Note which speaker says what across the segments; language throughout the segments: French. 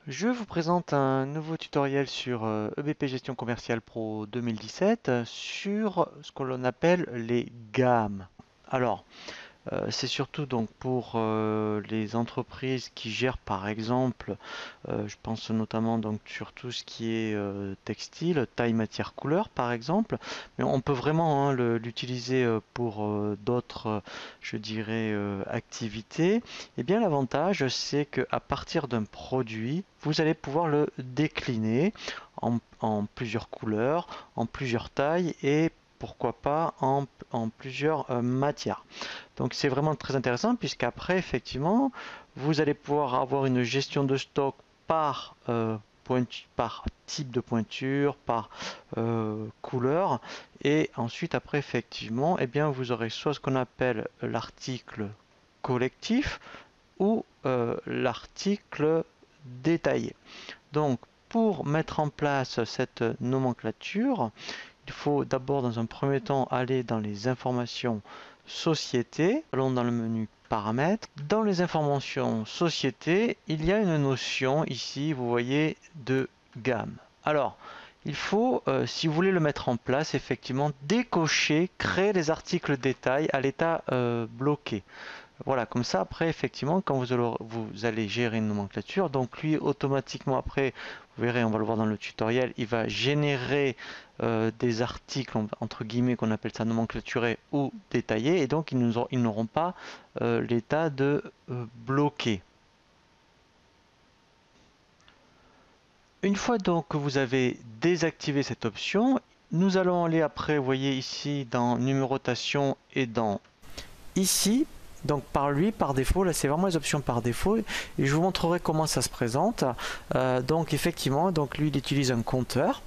Speaker 1: Je vous présente un nouveau tutoriel sur EBP Gestion Commerciale Pro 2017 sur ce que l'on appelle les gammes. Alors, c'est surtout donc pour les entreprises qui gèrent par exemple, je pense notamment donc sur tout ce qui est textile, taille, matière, couleur par exemple, mais on peut vraiment l'utiliser pour d'autres, je dirais, activités. Et bien l'avantage c'est qu'à partir d'un produit, vous allez pouvoir le décliner en plusieurs couleurs, en plusieurs tailles et pourquoi pas en plusieurs matières. Donc c'est vraiment très intéressant puisqu'après, effectivement, vous allez pouvoir avoir une gestion de stock par, par type de pointure, par couleur. Et ensuite, après, effectivement, eh bien, vous aurez soit ce qu'on appelle l'article collectif ou l'article détaillé. Donc, pour mettre en place cette nomenclature, il faut d'abord dans un premier temps aller dans les informations société. Allons dans le menu paramètres. Dans les informations société, il y a une notion ici, vous voyez, de gamme. Alors, il faut, si vous voulez le mettre en place, effectivement, décocher, créer les articles détail à l'état bloqué. Voilà, comme ça, après, effectivement, quand vous allez gérer une nomenclature, donc lui, automatiquement, après, vous verrez, on va le voir dans le tutoriel, il va générer des articles, entre guillemets, qu'on appelle ça nomenclaturés ou détaillés, et donc ils n'auront pas l'état de bloqué. Une fois donc que vous avez désactivé cette option, nous allons aller après, vous voyez ici, dans numérotation et dans ici, donc par défaut, là c'est vraiment les options par défaut et je vous montrerai comment ça se présente. Donc effectivement, donc lui il utilise un compteur,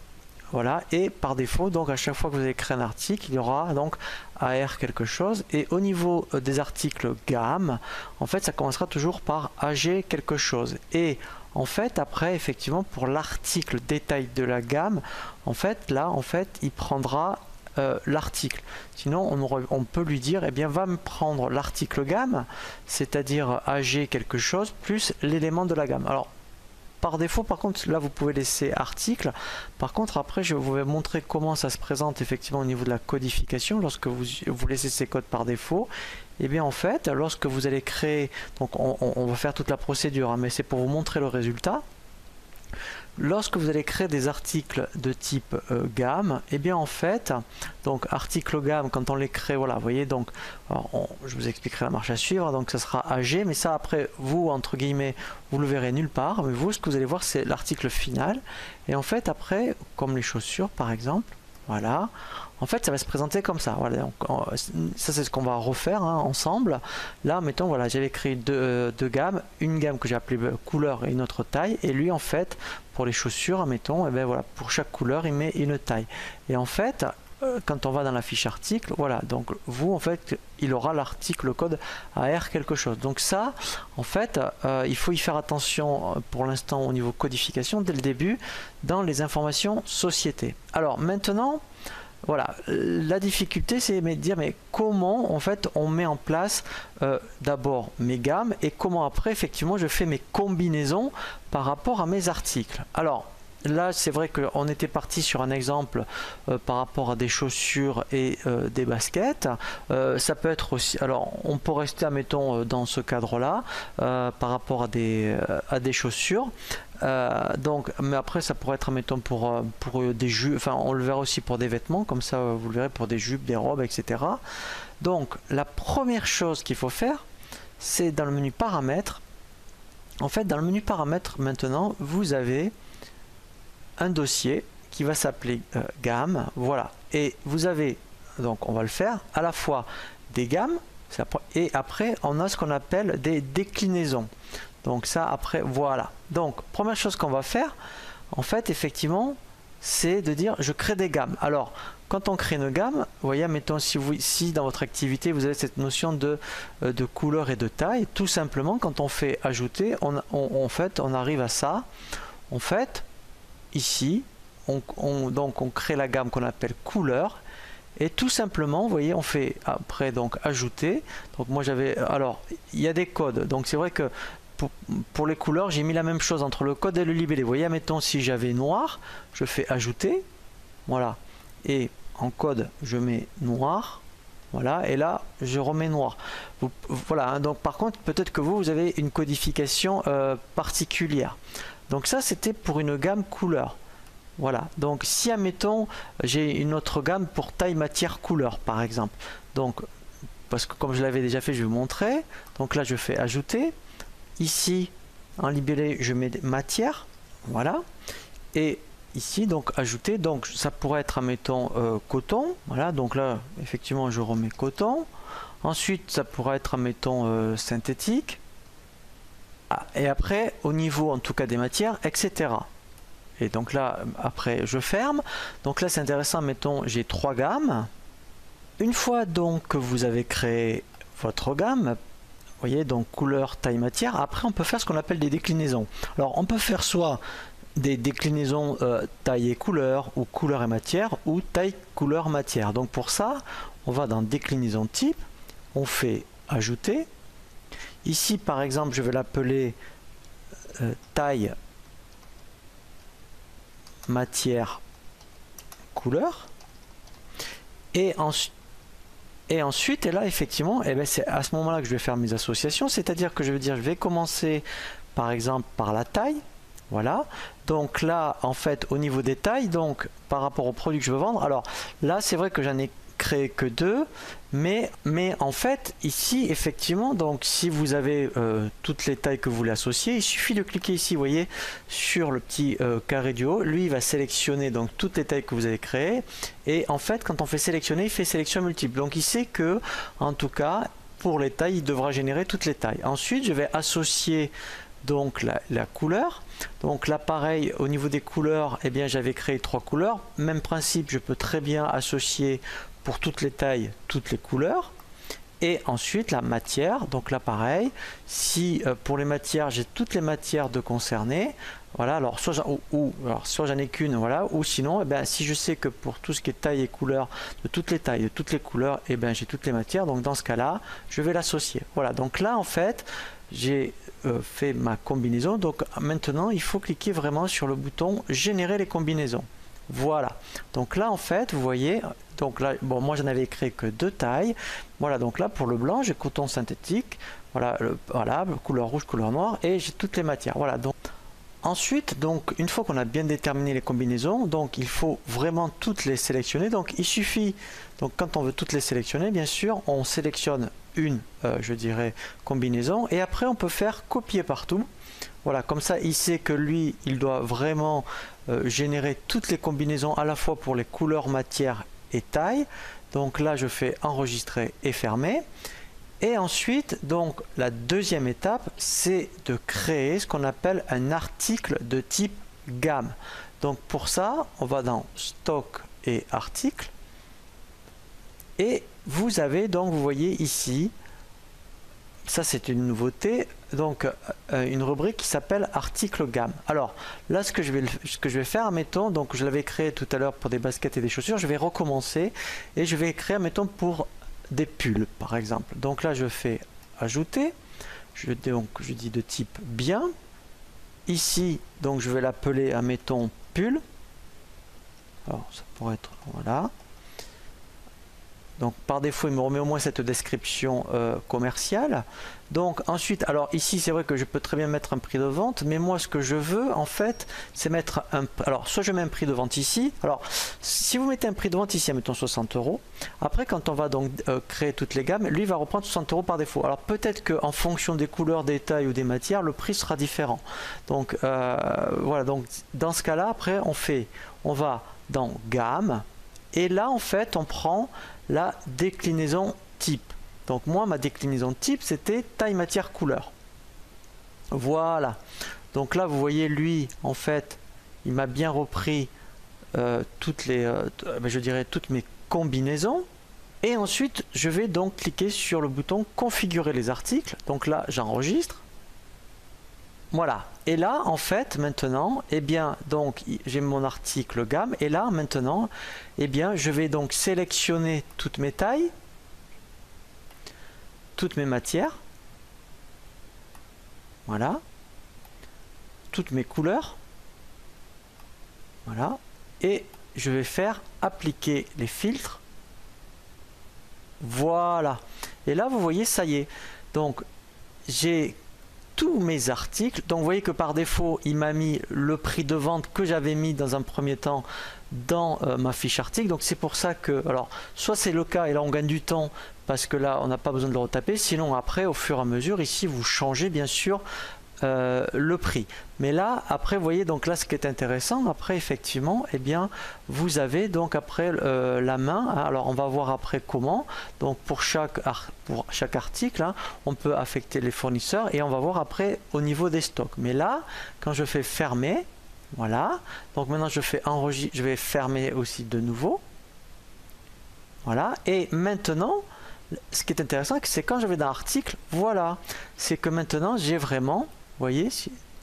Speaker 1: voilà, et par défaut, donc à chaque fois que vous allez créer un article, il y aura donc AR quelque chose, et au niveau des articles gamme, en fait ça commencera toujours par AG quelque chose, et en fait après effectivement pour l'article détail de la gamme, en fait là en fait il prendra l'article. Sinon, on peut lui dire, eh bien, va me prendre l'article gamme, c'est-à-dire AG quelque chose, plus l'élément de la gamme. Alors, par défaut, par contre, là, vous pouvez laisser article. Par contre, après, je vais vous montrer comment ça se présente effectivement au niveau de la codification. Lorsque vous laissez ces codes par défaut, et bien, en fait, lorsque vous allez créer, donc on va faire toute la procédure, hein, mais c'est pour vous montrer le résultat. Lorsque vous allez créer des articles de type gamme, et bien en fait, donc article gamme, quand on les crée, voilà, vous voyez, donc je vous expliquerai la marche à suivre, donc ça sera AG, mais ça après, vous, entre guillemets, vous le verrez nulle part, mais vous, ce que vous allez voir, c'est l'article final, et en fait, après, comme les chaussures, par exemple, voilà, en fait ça va se présenter comme ça. Voilà, donc, ça c'est ce qu'on va refaire hein, ensemble. Là mettons voilà, j'avais créé deux gammes, une gamme que j'ai appelée couleur et une autre taille, et lui en fait pour les chaussures mettons, et bien voilà, pour chaque couleur il met une taille, et en fait quand on va dans la fiche article, voilà, donc vous en fait il aura l'article code AR quelque chose. Donc ça en fait il faut y faire attention pour l'instant au niveau codification dès le début dans les informations société. Alors maintenant voilà, la difficulté c'est de dire mais comment en fait on met en place d'abord mes gammes et comment après effectivement je fais mes combinaisons par rapport à mes articles. Alors là c'est vrai qu'on était parti sur un exemple par rapport à des chaussures et des baskets. Ça peut être aussi, alors on peut rester admettons dans ce cadre là par rapport à des chaussures. Donc, mais après ça pourrait être admettons pour des jupes, enfin on le verra aussi pour des vêtements, comme ça vous le verrez pour des jupes, des robes, etc. Donc la première chose qu'il faut faire, c'est dans le menu paramètres. En fait dans le menu paramètres maintenant vous avez un dossier qui va s'appeler gamme, voilà, et vous avez, donc on va le faire, à la fois des gammes, et après on a ce qu'on appelle des déclinaisons. Donc ça après voilà. Donc première chose qu'on va faire, en fait effectivement, c'est de dire je crée des gammes. Alors quand on crée une gamme, vous voyez, mettons si dans votre activité vous avez cette notion de couleur et de taille, tout simplement quand on fait ajouter, en fait on arrive à ça. En fait ici, donc on crée la gamme qu'on appelle couleur. Et tout simplement, vous voyez, on fait après donc ajouter. Donc moi j'avais, alors il y a des codes. Donc c'est vrai que pour les couleurs, j'ai mis la même chose entre le code et le libellé. Vous voyez, admettons, si j'avais noir, je fais ajouter, voilà, et en code, je mets noir, voilà, et là, je remets noir. Voilà, hein, donc par contre, peut-être que vous avez une codification particulière. Donc ça, c'était pour une gamme couleur. Voilà, donc si, admettons, j'ai une autre gamme pour taille, matière, couleur, par exemple. Donc, parce que comme je l'avais déjà fait, je vais vous montrer. Donc là, je fais ajouter. Ici, en libellé, je mets matière, voilà. Et ici, donc ajouter, donc ça pourrait être, admettons, coton, voilà. Donc là, effectivement, je remets coton. Ensuite, ça pourrait être, admettons, synthétique. Et après, au niveau, en tout cas, des matières, etc. Et donc là, après, je ferme. Donc là, c'est intéressant, mettons, j'ai 3 gammes. Une fois donc que vous avez créé votre gamme, vous voyez, donc couleur, taille, matière, après on peut faire ce qu'on appelle des déclinaisons. Alors on peut faire soit des déclinaisons taille et couleur, ou couleur et matière, ou taille, couleur, matière. Donc pour ça, on va dans déclinaison type, on fait ajouter. Ici par exemple, je vais l'appeler taille, matière, couleur. Et ensuite, et là effectivement, et ben c'est à ce moment-là que je vais faire mes associations, c'est-à-dire que je vais dire, je vais commencer par exemple par la taille, voilà. Donc là, en fait, au niveau des tailles, donc par rapport au produit que je veux vendre, alors là, c'est vrai que j'en ai créé que 2, mais en fait, ici, effectivement, donc si vous avez toutes les tailles que vous voulez associer, il suffit de cliquer ici, vous voyez, sur le petit carré du haut. Lui, il va sélectionner donc toutes les tailles que vous avez créées. Et en fait, quand on fait sélectionner, il fait sélection multiple. Donc il sait que, en tout cas, pour les tailles, il devra générer toutes les tailles. Ensuite, je vais associer donc la couleur. Donc là pareil, au niveau des couleurs, eh bien j'avais créé 3 couleurs. Même principe, je peux très bien associer pour toutes les tailles, toutes les couleurs. Et ensuite la matière, donc là pareil, si pour les matières, j'ai toutes les matières de concernées, voilà, alors soit j'en ai qu'une, voilà, ou sinon, eh bien, si je sais que pour tout ce qui est taille et couleur, de toutes les tailles, de toutes les couleurs, eh bien j'ai toutes les matières, donc dans ce cas-là, je vais l'associer. Voilà, donc là en fait, j'ai fait ma combinaison, donc maintenant il faut cliquer vraiment sur le bouton générer les combinaisons. Voilà, donc là en fait vous voyez, donc là bon, moi j'en avais créé que 2 tailles. Voilà, donc là pour le blanc j'ai coton synthétique, voilà, couleur rouge, couleur noire, et j'ai toutes les matières. Voilà, donc ensuite, donc une fois qu'on a bien déterminé les combinaisons, donc il faut vraiment toutes les sélectionner. Donc il suffit, donc quand on veut toutes les sélectionner, bien sûr on sélectionne une, je dirais, combinaison, et après on peut faire copier partout. Voilà, comme ça il sait que lui il doit vraiment générer toutes les combinaisons à la fois pour les couleurs, matières et tailles. Donc là je fais enregistrer et fermer. Et ensuite, donc la deuxième étape, c'est de créer ce qu'on appelle un article de type gamme. Donc pour ça, on va dans stock et article. Et vous avez donc, vous voyez ici, ça c'est une nouveauté, donc une rubrique qui s'appelle article gamme. Alors là ce que je vais faire, mettons, donc je l'avais créé tout à l'heure pour des baskets et des chaussures, je vais recommencer et je vais créer, mettons, pour des pulls par exemple. Donc là je fais ajouter, je dis de type bien. Ici donc je vais l'appeler, admettons, pull. Alors ça pourrait être, voilà. Donc par défaut il me remet au moins cette description commerciale. Donc ensuite, alors ici c'est vrai que je peux très bien mettre un prix de vente, mais moi ce que je veux en fait c'est mettre un, alors soit je mets un prix de vente ici. Alors si vous mettez un prix de vente ici, mettons 60 €, après quand on va donc créer toutes les gammes, lui va reprendre 60 € par défaut. Alors peut-être qu'en fonction des couleurs, des tailles ou des matières, le prix sera différent. Donc voilà, donc dans ce cas là, après on va dans gamme, et là en fait on prend la déclinaison type. Donc moi ma déclinaison type c'était taille, matière, couleur. Voilà, donc là vous voyez, lui en fait il m'a bien repris toutes les je dirais toutes mes combinaisons. Et ensuite je vais donc cliquer sur le bouton configurer les articles. Donc là j'enregistre. Voilà, et là en fait maintenant, eh bien donc j'ai mon article gamme, et là maintenant, eh bien je vais donc sélectionner toutes mes tailles, toutes mes matières. Voilà. Toutes mes couleurs. Voilà. Et je vais faire appliquer les filtres. Voilà. Et là, vous voyez, ça y est. Donc, j'ai tous mes articles. Donc, vous voyez que par défaut, il m'a mis le prix de vente que j'avais mis dans un premier temps dans ma fiche article. Donc, c'est pour ça que, alors, soit c'est le cas et là, on gagne du temps parce que là, on n'a pas besoin de le retaper. Sinon, après, au fur et à mesure, ici, vous changez bien sûr le prix. Mais là, après, vous voyez, donc là, ce qui est intéressant, après, effectivement, eh bien, vous avez donc après la main. Alors, on va voir après comment. Donc, pour chaque article, hein, on peut affecter les fournisseurs et on va voir après au niveau des stocks. Mais là, quand je fais fermer, voilà. Donc, maintenant, je fais enregistrer, je vais fermer aussi de nouveau. Voilà. Et maintenant, ce qui est intéressant, c'est quand je vais dans l'article, voilà. C'est que maintenant, j'ai vraiment, vous voyez,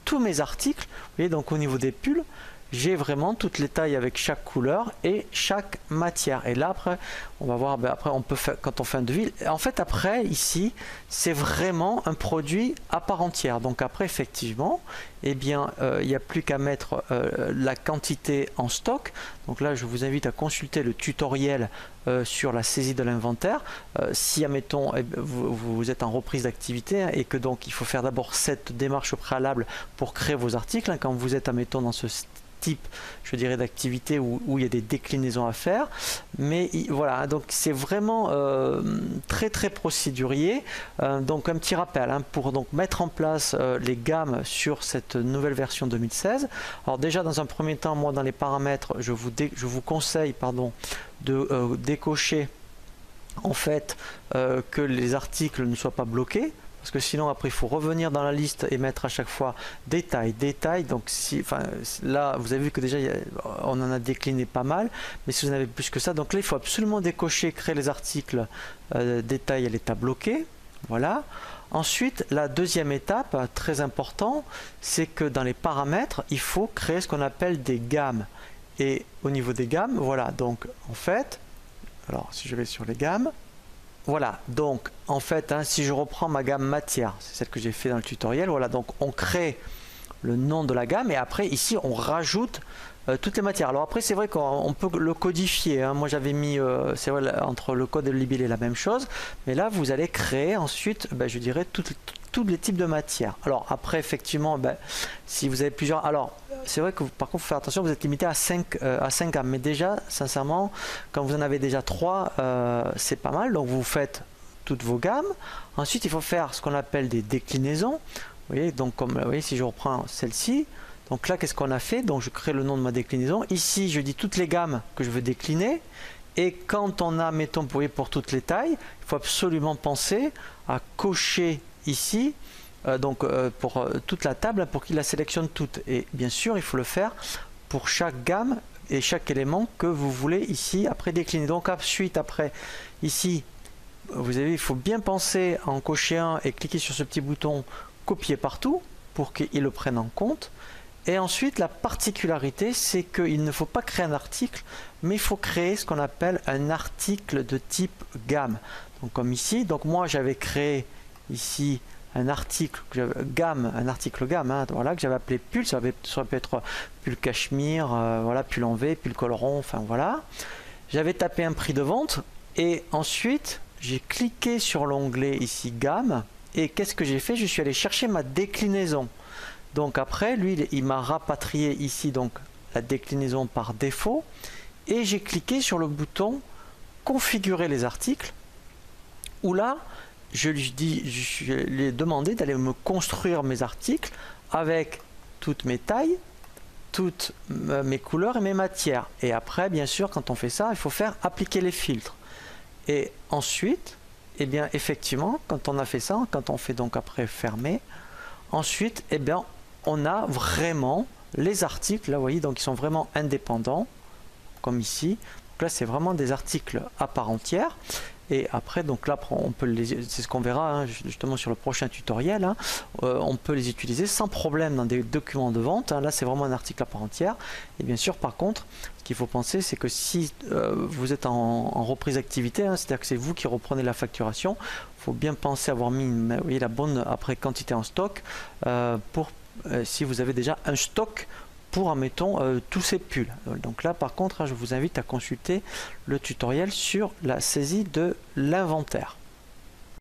Speaker 1: tous mes articles, vous voyez, donc au niveau des pulls, j'ai vraiment toutes les tailles avec chaque couleur et chaque matière. Et là, après, on va voir, ben après, on peut faire, quand on fait un devis, en fait, après, ici, c'est vraiment un produit à part entière. Donc après, effectivement, eh bien, il n'y a plus qu'à mettre la quantité en stock. Donc là, je vous invite à consulter le tutoriel sur la saisie de l'inventaire. Si, admettons, vous êtes en reprise d'activité et que donc il faut faire d'abord cette démarche préalable pour créer vos articles. Quand vous êtes, admettons, dans ce type, je dirais, d'activité où il y a des déclinaisons à faire. Mais voilà, donc c'est vraiment très très procédurier. Donc un petit rappel, hein, pour donc mettre en place les gammes sur cette nouvelle version 2016. Alors déjà, dans un premier temps, moi dans les paramètres, je vous conseille de décocher en fait que les articles ne soient pas bloqués. Parce que sinon après il faut revenir dans la liste et mettre à chaque fois détail. Donc si, enfin, là vous avez vu que déjà on en a décliné pas mal, mais si vous en avez plus que ça, donc là il faut absolument décocher créer les articles détail à l'état bloqué. Voilà. Ensuite, la deuxième étape, très important, c'est que dans les paramètres, il faut créer ce qu'on appelle des gammes. Et au niveau des gammes, voilà, donc en fait, alors si je vais sur les gammes, voilà, donc en fait, hein, si je reprends ma gamme matière, c'est celle que j'ai fait dans le tutoriel, voilà, donc on crée le nom de la gamme et après ici on rajoute toutes les matières. Alors après c'est vrai qu'on peut le codifier, hein. Moi j'avais mis, c'est vrai, entre le code et le libellé la même chose, mais là vous allez créer ensuite, je dirais, tous les types de matières. Alors après effectivement, si vous avez plusieurs, alors c'est vrai que par contre il faut faire attention, vous êtes limité à 5 gammes, mais déjà sincèrement quand vous en avez déjà 3 c'est pas mal. Donc vous faites toutes vos gammes, ensuite il faut faire ce qu'on appelle des déclinaisons. Vous voyez, donc comme vous voyez, si je reprends celle-ci, donc là qu'est-ce qu'on a fait, donc je crée le nom de ma déclinaison, ici je dis toutes les gammes que je veux décliner. Et quand on a, mettons, pour toutes les tailles, il faut absolument penser à cocher ici, pour toute la table, pour qu'il la sélectionne toute. Et bien sûr, il faut le faire pour chaque gamme et chaque élément que vous voulez ici après décliner. Donc ensuite, après, ici, vous avez, il faut bien penser à en cocher un et cliquer sur ce petit bouton copier partout pour qu'il le prenne en compte. Et ensuite, la particularité, c'est qu'il ne faut pas créer un article, mais il faut créer ce qu'on appelle un article de type gamme. Donc comme ici, donc moi j'avais créé ici un article gamme, hein, voilà, que j'avais appelé pull. Ça peut être pull cachemire, voilà, pull en V, pull col rond, enfin voilà. J'avais tapé un prix de vente et ensuite j'ai cliqué sur l'onglet ici gamme et qu'est-ce que j'ai fait? Je suis allé chercher ma déclinaison. Donc après, lui, il m'a rapatrié ici donc la déclinaison par défaut et j'ai cliqué sur le bouton configurer les articles où là, je lui ai demandé d'aller me construire mes articles avec toutes mes tailles, toutes mes couleurs et mes matières. Et après, bien sûr, quand on fait ça, il faut faire appliquer les filtres. Et ensuite, eh bien, effectivement, quand on a fait ça, quand on fait donc après fermer, ensuite, eh bien, on a vraiment les articles, là, vous voyez, donc ils sont vraiment indépendants, comme ici. Donc là, c'est vraiment des articles à part entière. Et après, donc là, on peut c'est ce qu'on verra, hein, justement sur le prochain tutoriel, hein, on peut les utiliser sans problème dans des documents de vente, hein. Là, c'est vraiment un article à part entière. Et bien sûr, par contre, ce qu'il faut penser, c'est que si vous êtes en reprise d'activité, hein, c'est-à-dire que c'est vous qui reprenez la facturation, faut bien penser à avoir mis vous voyez, la bonne après quantité en stock pour si vous avez déjà un stock pour, admettons, tous ces pulls. Donc là, par contre, je vous invite à consulter le tutoriel sur la saisie de l'inventaire.